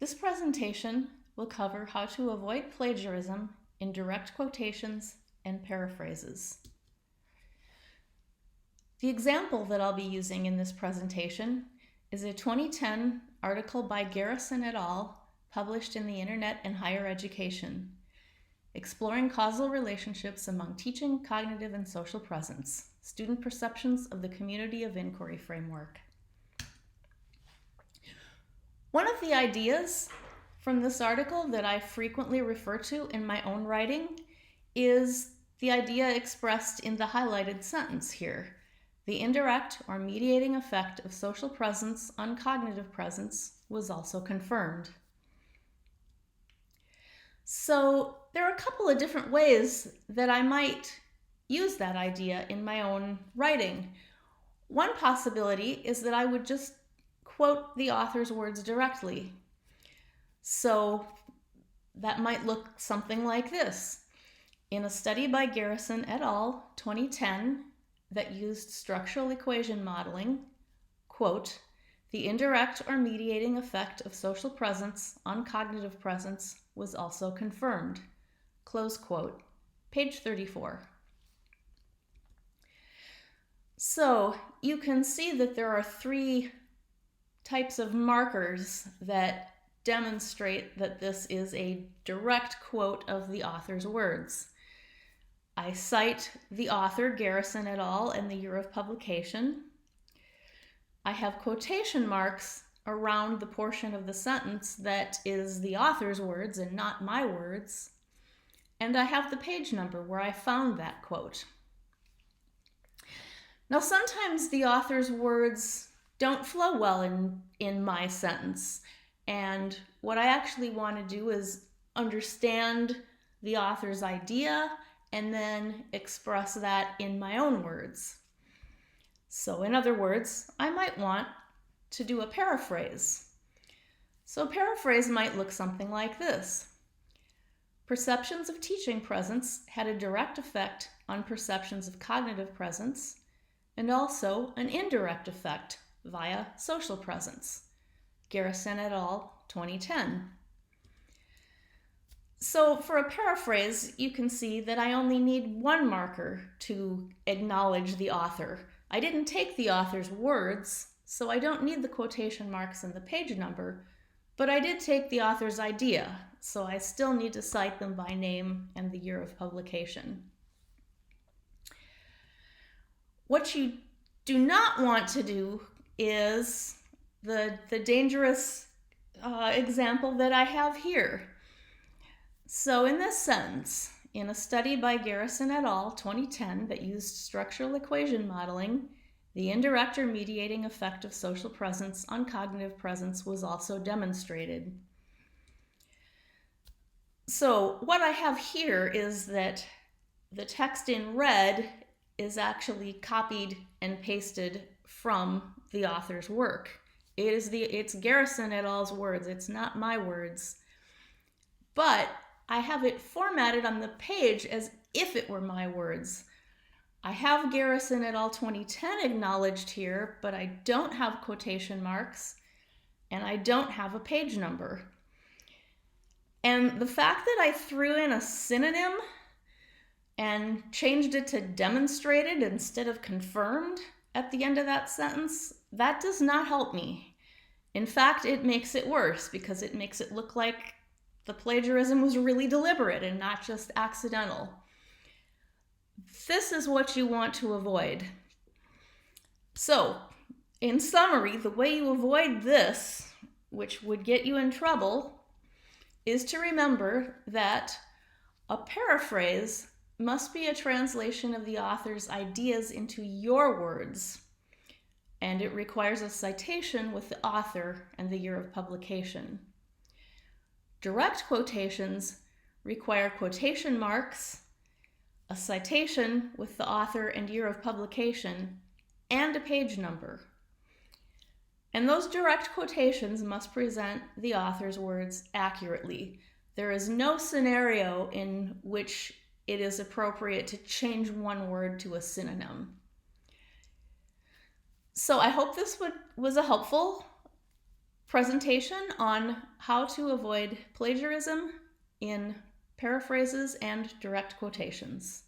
This presentation will cover how to avoid plagiarism in direct quotations and paraphrases. The example that I'll be using in this presentation is a 2010 article by Garrison et al. Published in the Internet and Higher Education, exploring causal relationships among teaching, cognitive, and social presence, student perceptions of the community of inquiry framework. One of the ideas from this article that I frequently refer to in my own writing is the idea expressed in the highlighted sentence here. The indirect or mediating effect of social presence on cognitive presence was also confirmed. So there are a couple of different ways that I might use that idea in my own writing. One possibility is that I would just quote the author's words directly. So that might look something like this. In a study by Garrison et al., 2010, that used structural equation modeling, quote, the indirect or mediating effect of social presence on cognitive presence was also confirmed, close quote, page 34. So you can see that there are three types of markers that demonstrate that this is a direct quote of the author's words. I cite the author, Garrison et al., and the year of publication. I have quotation marks around the portion of the sentence that is the author's words and not my words. And I have the page number where I found that quote. Now, sometimes the author's words don't flow well in my sentence. And what I actually want to do is understand the author's idea and then express that in my own words. So in other words, I might want to do a paraphrase. So a paraphrase might look something like this. Perceptions of teaching presence had a direct effect on perceptions of cognitive presence and also an indirect effect via social presence. Garrison et al., 2010. So for a paraphrase, you can see that I only need one marker to acknowledge the author. I didn't take the author's words, so I don't need the quotation marks and the page number, but I did take the author's idea, so I still need to cite them by name and the year of publication. What you do not want to do is the dangerous example that I have here. So in this sentence, in a study by Garrison et al., 2010, that used structural equation modeling, the indirect or mediating effect of social presence on cognitive presence was also demonstrated. So what I have here is that the text in red is actually copied and pasted from the author's work. It's Garrison et al.'s words, it's not my words. But I have it formatted on the page as if it were my words. I have Garrison et al. 2010 acknowledged here, but I don't have quotation marks, and I don't have a page number. And the fact that I threw in a synonym and changed it to demonstrated instead of confirmed at the end of that sentence, that does not help me. In fact, it makes it worse because it makes it look like the plagiarism was really deliberate and not just accidental. This is what you want to avoid. So, in summary, the way you avoid this, which would get you in trouble, is to remember that a paraphrase must be a translation of the author's ideas into your words, and it requires a citation with the author and the year of publication. Direct quotations require quotation marks, a citation with the author and year of publication, and a page number. And those direct quotations must present the author's words accurately. There is no scenario in which it is appropriate to change one word to a synonym. So I hope this was a helpful presentation on how to avoid plagiarism in paraphrases and direct quotations.